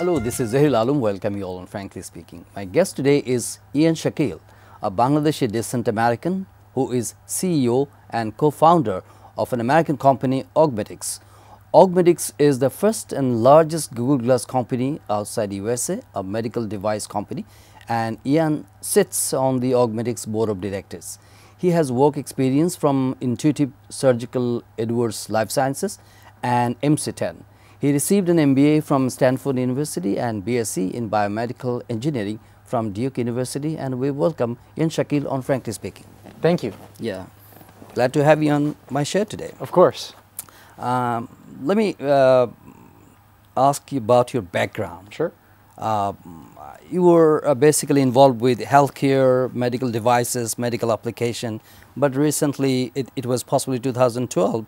Hello, this is Zahir Alum. Welcome you all on Frankly Speaking. My guest today is Ian Shakil, a Bangladeshi descent American who is CEO and co-founder of an American company, Augmetics. Augmetics is the first and largest Google Glass company outside USA, a medical device company, and Ian sits on the Augmetics board of directors. He has work experience from Intuitive Surgical Edwards Life Sciences and MC10. He received an MBA from Stanford University and BSc in Biomedical Engineering from Duke University, and we welcome Ian Shakil on Frankly Speaking. Thank you. Yeah, glad to have you on my show today. Of course. Let me ask you about your background. Sure. You were basically involved with healthcare, medical devices, medical application, but recently, it was possibly 2012,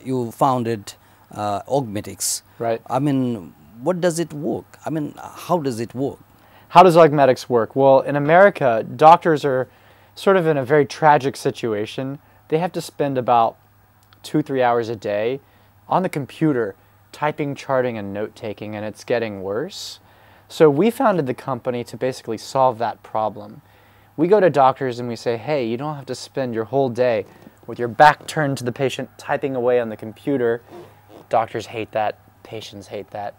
you founded Augmetics. Right. I mean, what does it work? I mean, how does it work? How does Augmetics work? Well, in America, doctors are sort of in a very tragic situation. They have to spend about 2-3 hours a day on the computer typing, charting, and note-taking, and it's getting worse. So we founded the company to basically solve that problem. We go to doctors and we say, hey, you don't have to spend your whole day with your back turned to the patient typing away on the computer. Doctors hate that. Patients hate that.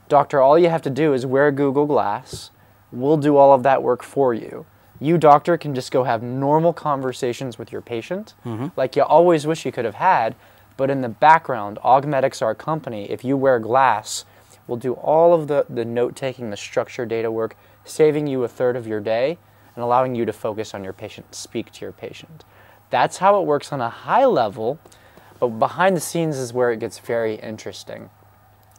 Doctor, all you have to do is wear Google Glass. We'll do all of that work for you. You, doctor, can just go have normal conversations with your patient, like you always wish you could have had, but in the background, Augmetics, our company, if you wear glass, will do all of the note-taking, the structured data work, saving you 1/3 of your day and allowing you to focus on your patient, speak to your patient. That's how it works on a high level. But behind the scenes is where it gets very interesting.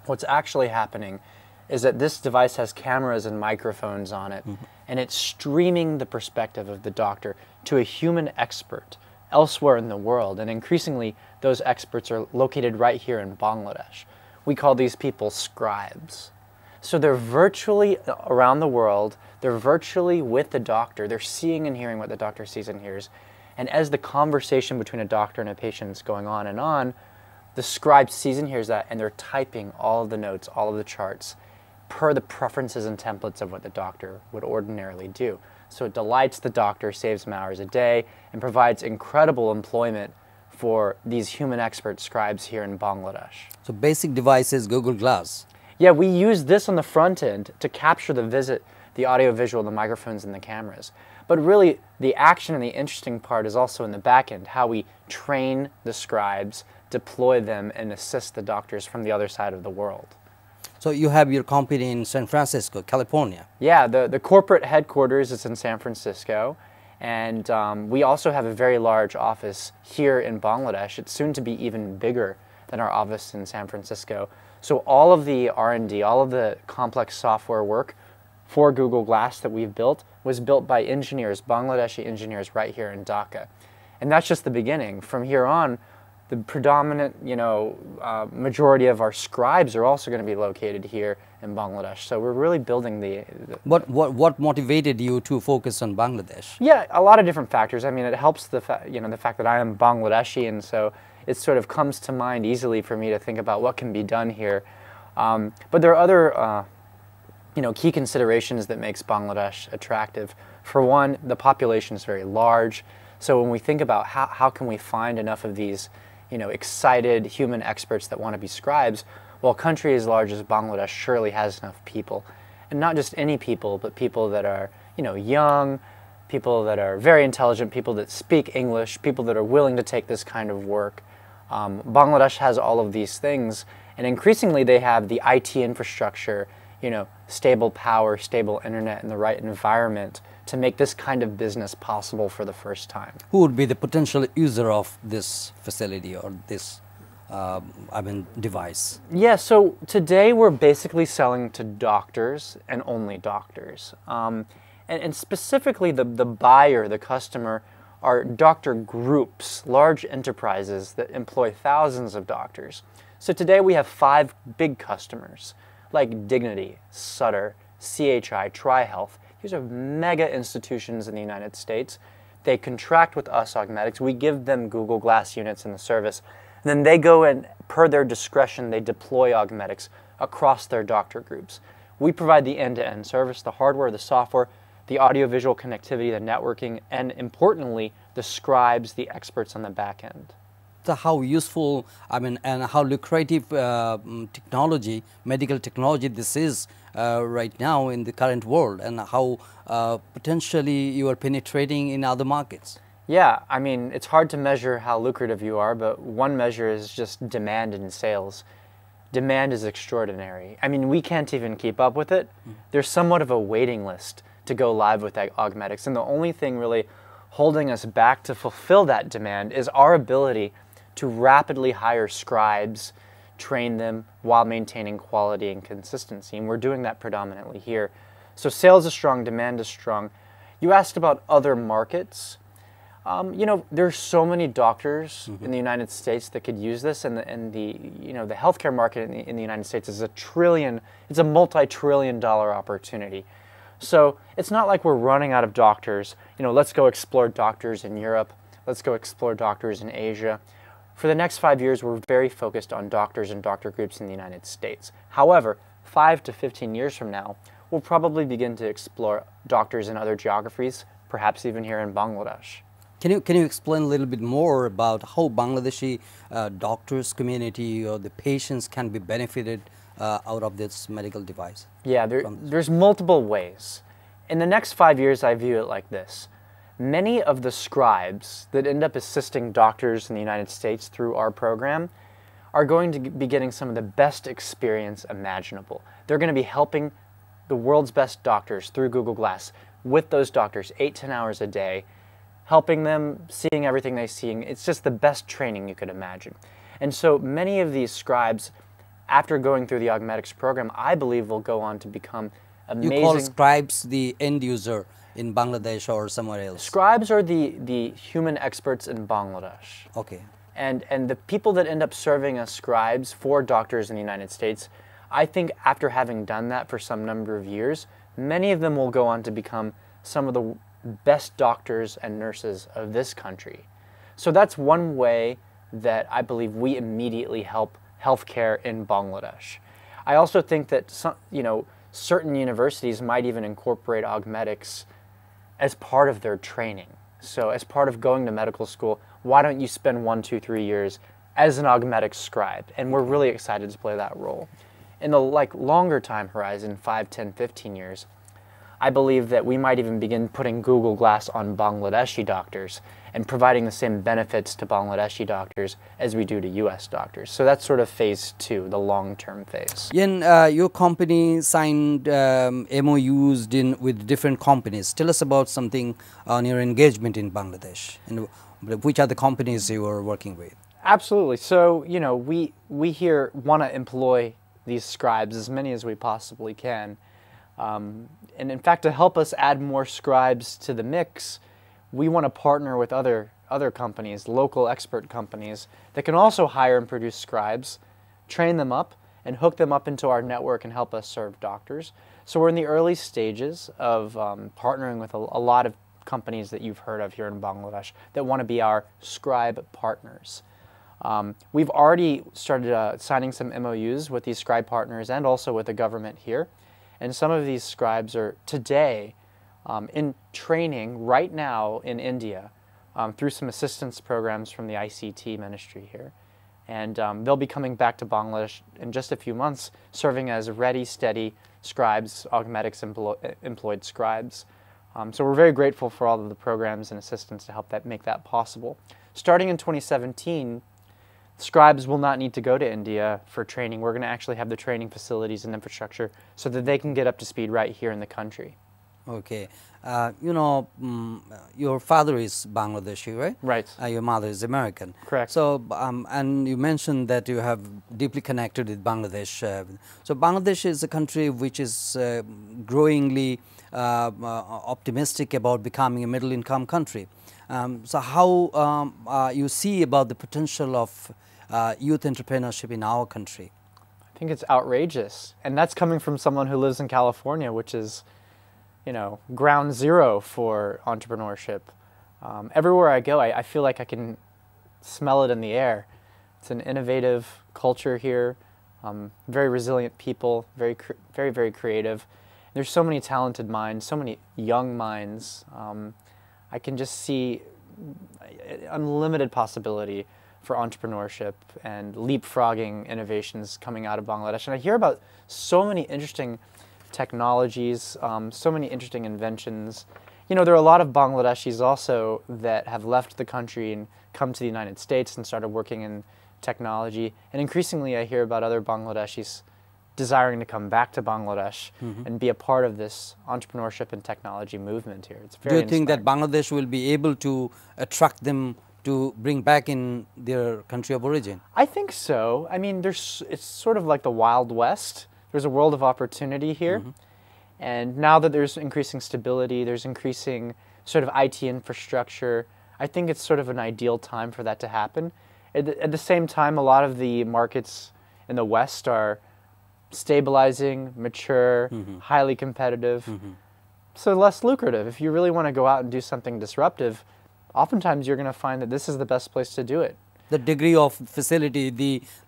What's actually happening is that this device has cameras and microphones on it, and it's streaming the perspective of the doctor to a human expert elsewhere in the world. And increasingly, those experts are located right here in Bangladesh. We call these people scribes. So they're virtually around the world. They're virtually with the doctor. They're seeing and hearing what the doctor sees and hears. And as the conversation between a doctor and a patient is going on, the scribe sees and hears that, and they're typing all of the notes, all of the charts, per the preferences and templates of what the doctor would ordinarily do. So it delights the doctor, saves them hours a day, and provides incredible employment for these human expert scribes here in Bangladesh. So basic device is Google Glass. Yeah, we use this on the front end to capture the visit, the audio visual, the microphones, and the cameras. But really, the action and the interesting part is also in the back end, how we train the scribes, deploy them, and assist the doctors from the other side of the world. So you have your company in San Francisco, California. Yeah, the corporate headquarters is in San Francisco, and we also have a very large office here in Bangladesh. It's soon to be even bigger than our office in San Francisco. So all of the R&D, all of the complex software work for Google Glass that we've built was built by engineers, Bangladeshi engineers right here in Dhaka. And that's just the beginning. From here on, the predominant, majority of our scribes are also going to be located here in Bangladesh. So we're really building What motivated you to focus on Bangladesh? Yeah, a lot of different factors. I mean, it helps the fact that I am Bangladeshi, and so it sort of comes to mind easily for me to think about what can be done here. But there are other key considerations that makes Bangladesh attractive. For one, the population is very large. So when we think about how can we find enough of these, excited human experts that want to be scribes, well, a country as large as Bangladesh surely has enough people. And not just any people, but people that are, young, people that are very intelligent, people that speak English, people that are willing to take this kind of work. Bangladesh has all of these things, and increasingly they have the IT infrastructure, stable power, stable internet, and the right environment to make this kind of business possible for the first time. Who would be the potential user of this facility or this, device? Yeah, so today we're basically selling to doctors and only doctors. And specifically the buyer, the customer, are doctor groups, large enterprises that employ thousands of doctors. So today we have 5 big customers, like Dignity, Sutter, CHI, TriHealth. These are mega institutions in the United States. They contract with us, Augmetics. We give them Google Glass units in the service. And then they go and, per their discretion, they deploy Augmetics across their doctor groups. We provide the end-to-end service, the hardware, the software, the audiovisual connectivity, the networking, and importantly, the scribes, the experts on the back end. So how useful, I mean, and how lucrative technology, medical technology this is right now in the current world, and how potentially you are penetrating in other markets. Yeah, I mean, it's hard to measure how lucrative you are, but one measure is just demand in sales. Demand is extraordinary. I mean, we can't even keep up with it. There's somewhat of a waiting list to go live with Augmetics, and the only thing really holding us back to fulfill that demand is our ability to rapidly hire scribes, train them while maintaining quality and consistency, and we're doing that predominantly here. So sales is strong, demand is strong. You asked about other markets. You know, there's so many doctors in the United States that could use this, and the healthcare market in the United States is it's a multi-trillion-dollar opportunity. So it's not like we're running out of doctors. You know, let's go explore doctors in Europe. Let's go explore doctors in Asia. For the next 5 years, we're very focused on doctors and doctor groups in the United States. However, 5 to 15 years from now, we'll probably begin to explore doctors in other geographies, perhaps even here in Bangladesh. Can you explain a little bit more about how Bangladeshi doctors community or the patients can be benefited out of this medical device? Yeah, there's multiple ways. In the next 5 years, I view it like this. Many of the scribes that end up assisting doctors in the United States through our program are going to be getting some of the best experience imaginable. They're going to be helping the world's best doctors through Google Glass with those doctors 8-10 hours a day, helping them, seeing everything they see. It's just the best training you could imagine. And so many of these scribes, after going through the Augmetics program, I believe will go on to become amazing. You call scribes the end user in Bangladesh or somewhere else? Scribes are the human experts in Bangladesh. Okay. And the people that end up serving as scribes for doctors in the United States, I think after having done that for some number of years, many of them will go on to become some of the best doctors and nurses of this country. So that's one way that I believe we immediately help healthcare in Bangladesh. I also think that certain universities might even incorporate Augmetics as part of their training. So as part of going to medical school, why don't you spend 1, 2, 3 years as an Augmetics scribe? And we're really excited to play that role. In the longer time horizon, 5, 10, 15 years, I believe that we might even begin putting Google Glass on Bangladeshi doctors and providing the same benefits to Bangladeshi doctors as we do to US doctors. So that's sort of phase 2, the long-term phase. Yen, your company signed MOUs with different companies. Tell us about something on your engagement in Bangladesh and which are the companies you are working with. Absolutely. So, we here want to employ these scribes, as many as we possibly can. And in fact, to help us add more scribes to the mix, we want to partner with other companies, local expert companies, that can also hire and produce scribes, train them up, and hook them up into our network and help us serve doctors. So we're in the early stages of partnering with a lot of companies that you've heard of here in Bangladesh that want to be our scribe partners. We've already started signing some MOUs with these scribe partners and also with the government here. And some of these scribes are today in training right now in India through some assistance programs from the ICT ministry here. And they'll be coming back to Bangladesh in just a few months, serving as ready, steady scribes, Augmetics employed scribes. So we're very grateful for all of the programs and assistance to help make that possible. Starting in 2017, scribes will not need to go to India for training. We're going to actually have the training facilities and infrastructure so that they can get up to speed right here in the country. Okay. Your father is Bangladeshi, right? Right. Your mother is American. Correct. So, and you mentioned that you have deeply connected with Bangladesh. So Bangladesh is a country which is growingly optimistic about becoming a middle-income country. So how you see about the potential of youth entrepreneurship in our country? I think it's outrageous. And that's coming from someone who lives in California, which is, ground zero for entrepreneurship. Everywhere I go, I feel like I can smell it in the air. It's an innovative culture here. Very resilient people, very creative. There's so many talented minds, so many young minds. I can just see unlimited possibility for entrepreneurship and leapfrogging innovations coming out of Bangladesh. And I hear about so many interesting technologies, so many interesting inventions. You know, there are a lot of Bangladeshis also that have left the country and come to the United States and started working in technology. And increasingly I hear about other Bangladeshis desiring to come back to Bangladesh and be a part of this entrepreneurship and technology movement here. It's very Do you think that Bangladesh will be able to attract them to bring back in their country of origin? I think so. I mean, it's sort of like the Wild West. There's a world of opportunity here. And now that there's increasing stability, there's increasing sort of IT infrastructure, I think it's sort of an ideal time for that to happen. At the same time, a lot of the markets in the West are stabilizing, mature, highly competitive, so less lucrative. If you really want to go out and do something disruptive, oftentimes you're going to find that this is the best place to do it. The degree of facility,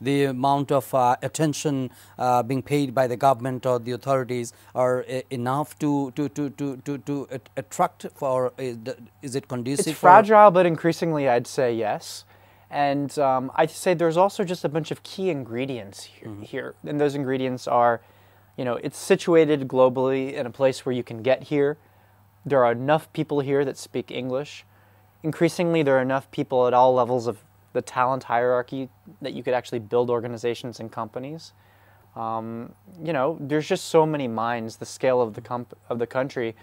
the amount of attention being paid by the government or the authorities are enough to attract for, is it conducive? It's fragile, but increasingly I'd say yes. And I'd say there's also just a bunch of key ingredients here. And those ingredients are, you know, it's situated globally in a place where you can get here. There are enough people here that speak English. Increasingly, there are enough people at all levels of the talent hierarchy that you could actually build organizations and companies. You know, there's just so many minds, the scale of the country.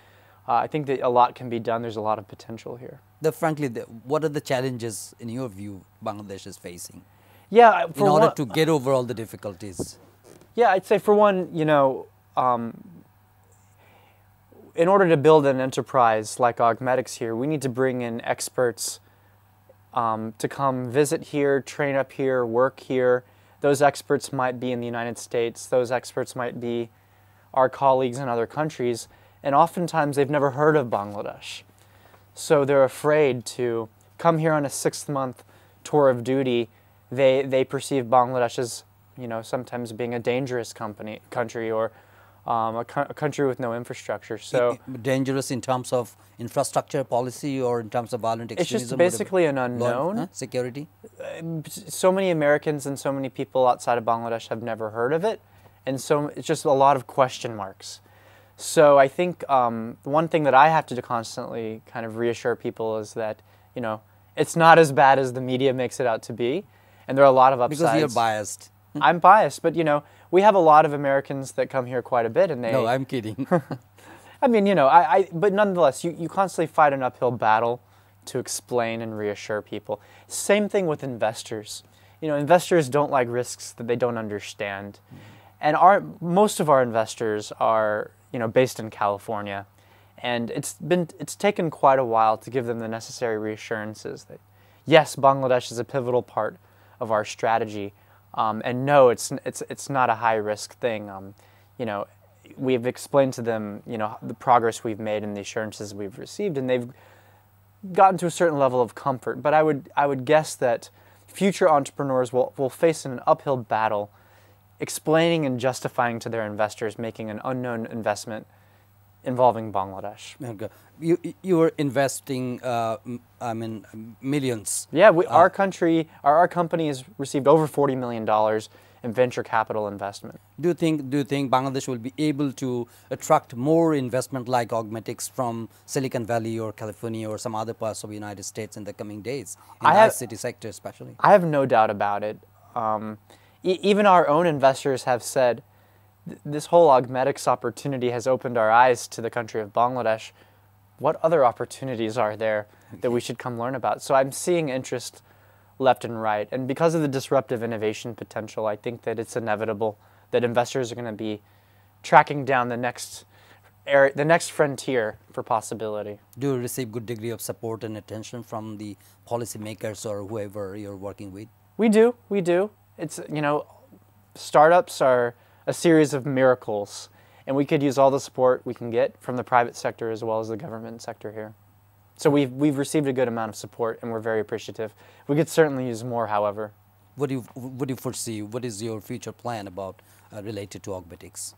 I think that a lot can be done. There's a lot of potential here. Frankly, what are the challenges, in your view, Bangladesh is facing? Yeah, in order to get over all the difficulties. Yeah, I'd say for one, you know, in order to build an enterprise like Augmetics here, we need to bring in experts to come visit here, train up here, work here. Those experts might be in the United States. Those experts might be our colleagues in other countries. And oftentimes they've never heard of Bangladesh. So they're afraid to come here on a 6-month tour of duty. They perceive Bangladesh as, you know, sometimes being a dangerous country or a country with no infrastructure. So dangerous in terms of infrastructure policy or in terms of violent extremism? It's just basically an unknown. Security? So many Americans and so many people outside of Bangladesh have never heard of it. And so it's just a lot of question marks. So I think one thing that I have to constantly kind of reassure people is that, you know, it's not as bad as the media makes it out to be. And there are a lot of upsides. Because you're biased. I'm biased, but, you know, we have a lot of Americans that come here quite a bit, and they... No, I'm kidding. I mean, you know, but nonetheless, you constantly fight an uphill battle to explain and reassure people. Same thing with investors. You know, investors don't like risks that they don't understand. And most of our investors are, you know, based in California. And it's taken quite a while to give them the necessary reassurances that, yes, Bangladesh is a pivotal part of our strategy. And no, it's not a high-risk thing. You know, we've explained to them, you know, the progress we've made and the assurances we've received, and they've gotten to a certain level of comfort. But I would guess that future entrepreneurs will face an uphill battle explaining and justifying to their investors making an unknown investment involving Bangladesh. Okay. You were investing, I mean, millions. Yeah, our company has received over $40 million in venture capital investment. Do you think Bangladesh will be able to attract more investment like Augmetics from Silicon Valley or California or some other parts of the United States in the coming days, in the ICT sector especially? I have no doubt about it. Even our own investors have said, this whole Augmetics opportunity has opened our eyes to the country of Bangladesh. What other opportunities are there that we should come learn about? So I'm seeing interest left and right. And because of the disruptive innovation potential, I think that it's inevitable that investors are going to be tracking down the next frontier for possibility. Do you receive good degree of support and attention from the policymakers or whoever you're working with? We do. It's, you know, startups are a series of miracles, and we could use all the support we can get from the private sector as well as the government sector here. So we've received a good amount of support, and we're very appreciative. We could certainly use more, however. what do you foresee? What is your future plan about related to Augmetics?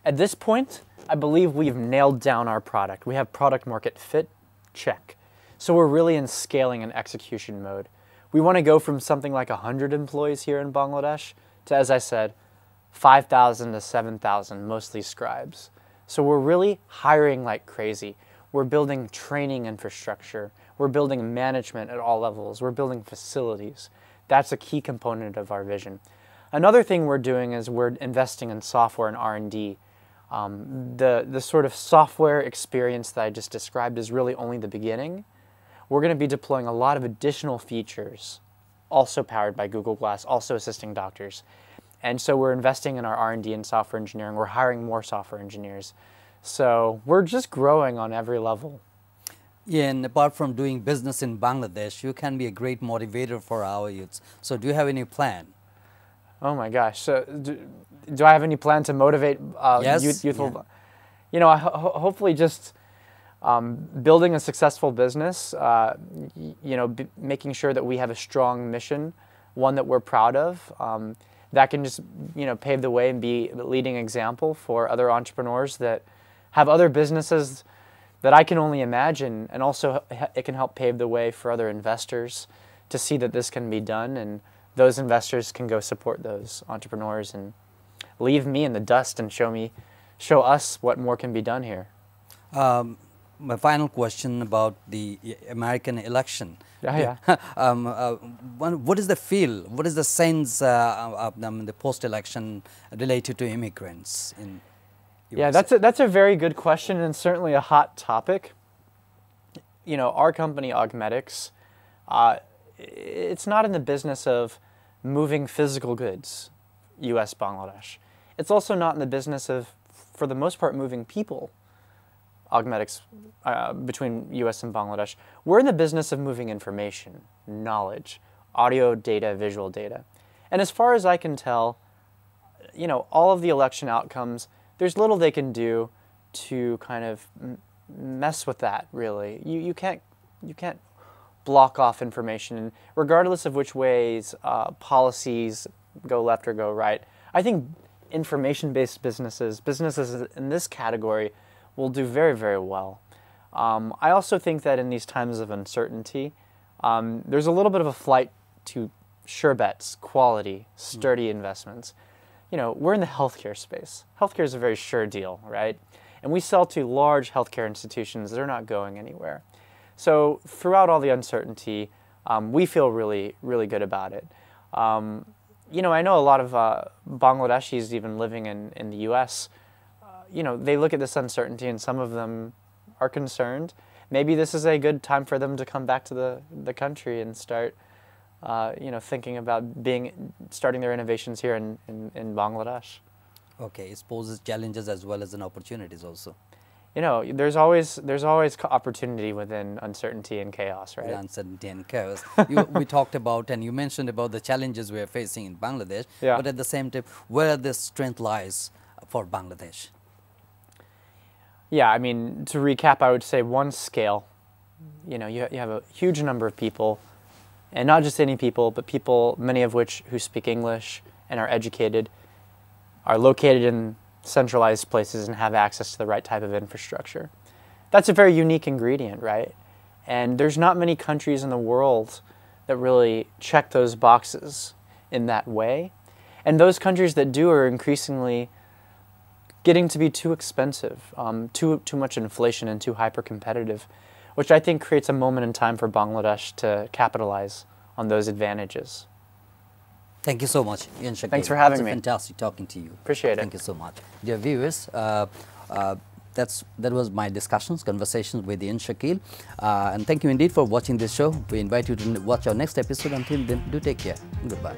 At this point, I believe we've nailed down our product. We have product market fit, check. So we're really in scaling and execution mode. We want to go from something like 100 employees here in Bangladesh to, as I said, 5,000 to 7,000, mostly scribes. So we're really hiring like crazy. We're building training infrastructure. We're building management at all levels. We're building facilities. That's a key component of our vision. Another thing we're doing is we're investing in software and R&D. The sort of software experience that I just described is really only the beginning. We're going to be deploying a lot of additional features, also powered by Google Glass, also assisting doctors. And so we're investing in our R&D and software engineering. We're hiring more software engineers. So we're just growing on every level. Yeah, and apart from doing business in Bangladesh, you can be a great motivator for our youths. So do you have any plan? Oh my gosh. So do I have any plan to motivate youthful? Yeah. You know, hopefully just building a successful business, you know, making sure that we have a strong mission, one that we're proud of, that can just, you know, pave the way and be a leading example for other entrepreneurs that have other businesses that I can only imagine, and also it can help pave the way for other investors to see that this can be done, and those investors can go support those entrepreneurs and leave me in the dust and show us what more can be done here. My final question about the American election. Yeah. What is the feel? What is the sense of the post-election related to immigrants in USA? Yeah, that's a very good question, and certainly a hot topic. You know, our company Augmetics, it's not in the business of moving physical goods, U.S. Bangladesh. It's also not in the business of, for the most part, moving people, Augmetics, between U.S. and Bangladesh. We're in the business of moving information, knowledge, audio data, visual data. And as far as I can tell, you know, all of the election outcomes, there's little they can do to kind of mess with that, really. You can't block off information, regardless of which ways policies go left or go right. I think information-based businesses in this category will do very, very well. I also think that in these times of uncertainty, there's a little bit of a flight to sure bets, quality, sturdy investments. You know, we're in the healthcare space. Healthcare is a very sure deal, right? And we sell to large healthcare institutions that are not going anywhere. So throughout all the uncertainty, we feel really, really good about it. You know, I know a lot of Bangladeshis even living in the U.S., you know, they look at this uncertainty and some of them are concerned. Maybe this is a good time for them to come back to the country and start, you know, thinking about starting their innovations here in Bangladesh. Okay, it poses challenges as well as opportunities also. You know, there's always opportunity within uncertainty and chaos, right? Uncertainty and chaos. We talked about, and you mentioned about the challenges we are facing in Bangladesh, yeah. But at the same time, where the strength lies for Bangladesh? Yeah, I mean, to recap, I would say one, scale. You know, you have a huge number of people, and not just any people, but people, many of which who speak English and are educated, are located in centralized places and have access to the right type of infrastructure. That's a very unique ingredient, right? And there's not many countries in the world that really check those boxes in that way. And those countries that do are increasingly getting to be too expensive, too much inflation and too hyper-competitive, which I think creates a moment in time for Bangladesh to capitalize on those advantages. Thank you so much, Ian Shakil. Thanks for having me. Fantastic talking to you. Appreciate it. Thank you so much. Dear viewers, that was my conversations with Ian Shakil. And thank you indeed for watching this show. We invite you to watch our next episode. Until then, do take care. Goodbye.